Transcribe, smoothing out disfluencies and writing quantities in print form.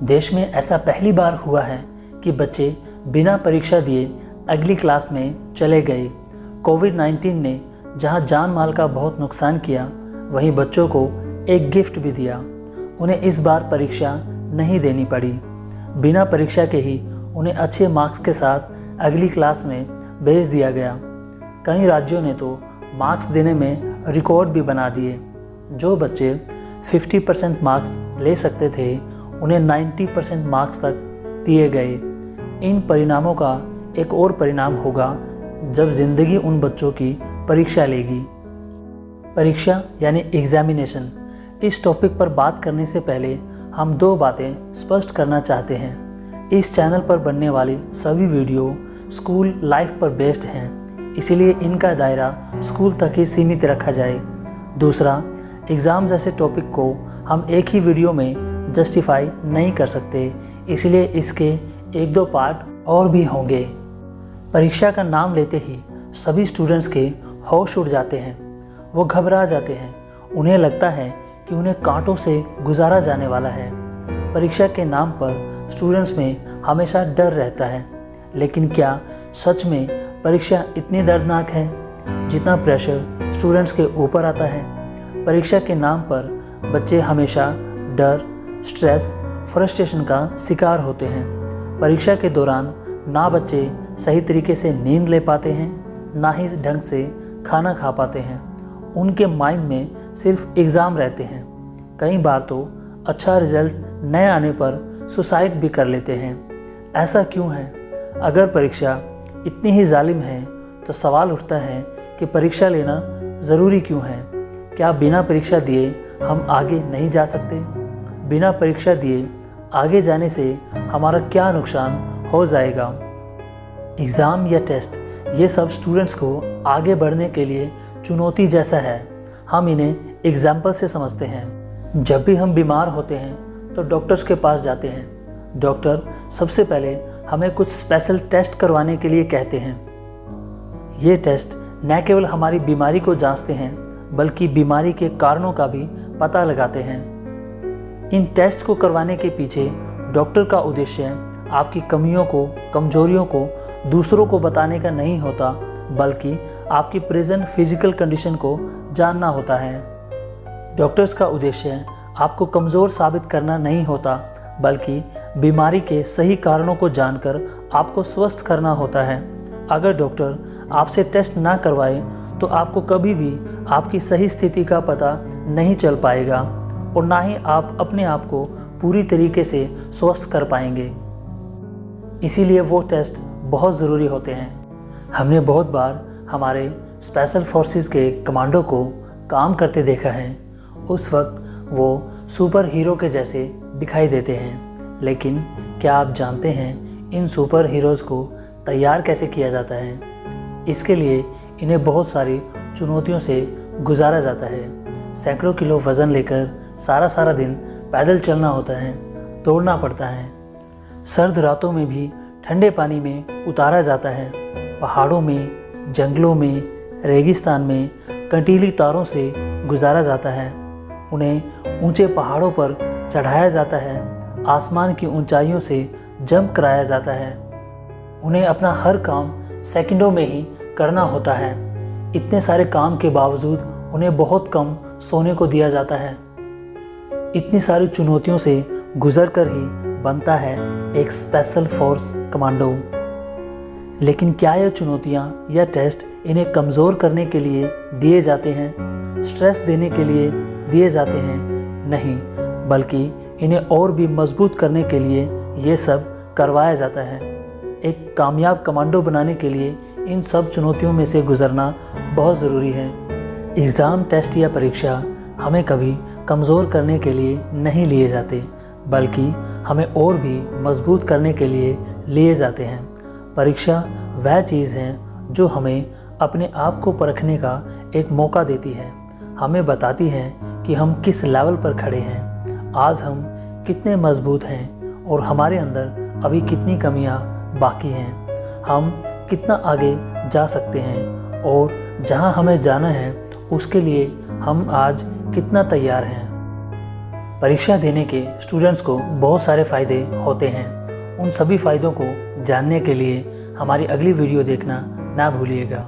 देश में ऐसा पहली बार हुआ है कि बच्चे बिना परीक्षा दिए अगली क्लास में चले गए। कोविड-19 ने जहां जान माल का बहुत नुकसान किया, वहीं बच्चों को एक गिफ्ट भी दिया। उन्हें इस बार परीक्षा नहीं देनी पड़ी। बिना परीक्षा के ही उन्हें अच्छे मार्क्स के साथ अगली क्लास में भेज दिया गया। कई राज्यों ने तो मार्क्स देने में रिकॉर्ड भी बना दिए। जो बच्चे 50% मार्क्स ले सकते थे, उन्हें 90% मार्क्स तक दिए गए। इन परिणामों का एक और परिणाम होगा जब ज़िंदगी उन बच्चों की परीक्षा लेगी। परीक्षा यानी एग्जामिनेशन। इस टॉपिक पर बात करने से पहले हम दो बातें स्पष्ट करना चाहते हैं। इस चैनल पर बनने वाली सभी वीडियो स्कूल लाइफ पर बेस्ड हैं, इसीलिए इनका दायरा स्कूल तक ही सीमित रखा जाए। दूसरा, एग्ज़ाम जैसे टॉपिक को हम एक ही वीडियो में जस्टिफाई नहीं कर सकते, इसलिए इसके एक दो पार्ट और भी होंगे। परीक्षा का नाम लेते ही सभी स्टूडेंट्स के होश उड़ जाते हैं। वो घबरा जाते हैं। उन्हें लगता है कि उन्हें कांटों से गुजारा जाने वाला है। परीक्षा के नाम पर स्टूडेंट्स में हमेशा डर रहता है, लेकिन क्या सच में परीक्षा इतनी दर्दनाक है जितना प्रेशर स्टूडेंट्स के ऊपर आता है? परीक्षा के नाम पर बच्चे हमेशा डर, स्ट्रेस, फ्रस्ट्रेशन का शिकार होते हैं। परीक्षा के दौरान ना बच्चे सही तरीके से नींद ले पाते हैं, ना ही ढंग से खाना खा पाते हैं। उनके माइंड में सिर्फ एग्ज़ाम रहते हैं। कई बार तो अच्छा रिजल्ट न आने पर सुसाइड भी कर लेते हैं। ऐसा क्यों है? अगर परीक्षा इतनी ही जालिम है तो सवाल उठता है कि परीक्षा लेना ज़रूरी क्यों है? क्या बिना परीक्षा दिए हम आगे नहीं जा सकते? बिना परीक्षा दिए आगे जाने से हमारा क्या नुकसान हो जाएगा? एग्ज़ाम या टेस्ट, ये सब स्टूडेंट्स को आगे बढ़ने के लिए चुनौती जैसा है। हम इन्हें एग्जाम्पल से समझते हैं। जब भी हम बीमार होते हैं तो डॉक्टर्स के पास जाते हैं। डॉक्टर सबसे पहले हमें कुछ स्पेशल टेस्ट करवाने के लिए कहते हैं। ये टेस्ट न केवल हमारी बीमारी को जांचते हैं, बल्कि बीमारी के कारणों का भी पता लगाते हैं। इन टेस्ट को करवाने के पीछे डॉक्टर का उद्देश्य आपकी कमियों को, कमजोरियों को दूसरों को बताने का नहीं होता, बल्कि आपकी प्रेजेंट फिजिकल कंडीशन को जानना होता है। डॉक्टर्स का उद्देश्य आपको कमज़ोर साबित करना नहीं होता, बल्कि बीमारी के सही कारणों को जानकर आपको स्वस्थ करना होता है। अगर डॉक्टर आपसे टेस्ट ना करवाए तो आपको कभी भी आपकी सही स्थिति का पता नहीं चल पाएगा और ना ही आप अपने आप को पूरी तरीके से स्वस्थ कर पाएंगे। इसीलिए वो टेस्ट बहुत ज़रूरी होते हैं। हमने बहुत बार हमारे स्पेशल फोर्सेस के कमांडो को काम करते देखा है। उस वक्त वो सुपर हीरो के जैसे दिखाई देते हैं, लेकिन क्या आप जानते हैं इन सुपर हीरोज़ को तैयार कैसे किया जाता है? इसके लिए इन्हें बहुत सारी चुनौतियों से गुजारा जाता है। सैकड़ों किलो वज़न लेकर सारा दिन पैदल चलना होता है, दौड़ना पड़ता है। सर्द रातों में भी ठंडे पानी में उतारा जाता है। पहाड़ों में, जंगलों में, रेगिस्तान में कंटीली तारों से गुजारा जाता है। उन्हें ऊंचे पहाड़ों पर चढ़ाया जाता है। आसमान की ऊंचाइयों से जंप कराया जाता है। उन्हें अपना हर काम सेकंडों में ही करना होता है। इतने सारे काम के बावजूद उन्हें बहुत कम सोने को दिया जाता है। इतनी सारी चुनौतियों से गुजर कर ही बनता है एक स्पेशल फोर्स कमांडो। लेकिन क्या यह चुनौतियां या टेस्ट इन्हें कमज़ोर करने के लिए दिए जाते हैं, स्ट्रेस देने के लिए दिए जाते हैं? नहीं, बल्कि इन्हें और भी मजबूत करने के लिए ये सब करवाया जाता है। एक कामयाब कमांडो बनाने के लिए इन सब चुनौतियों में से गुजरना बहुत ज़रूरी है। एग्ज़ाम, टेस्ट या परीक्षा हमें कभी कमज़ोर करने के लिए नहीं लिए जाते, बल्कि हमें और भी मजबूत करने के लिए लिए जाते हैं। परीक्षा वह चीज़ है जो हमें अपने आप को परखने का एक मौका देती है। हमें बताती है कि हम किस लेवल पर खड़े हैं, आज हम कितने मजबूत हैं और हमारे अंदर अभी कितनी कमियां बाकी हैं। हम कितना आगे जा सकते हैं और जहां हमें जाना है उसके लिए हम आज कितना तैयार हैं। परीक्षा देने के स्टूडेंट्स को बहुत सारे फ़ायदे होते हैं। उन सभी फ़ायदों को जानने के लिए हमारी अगली वीडियो देखना ना भूलिएगा।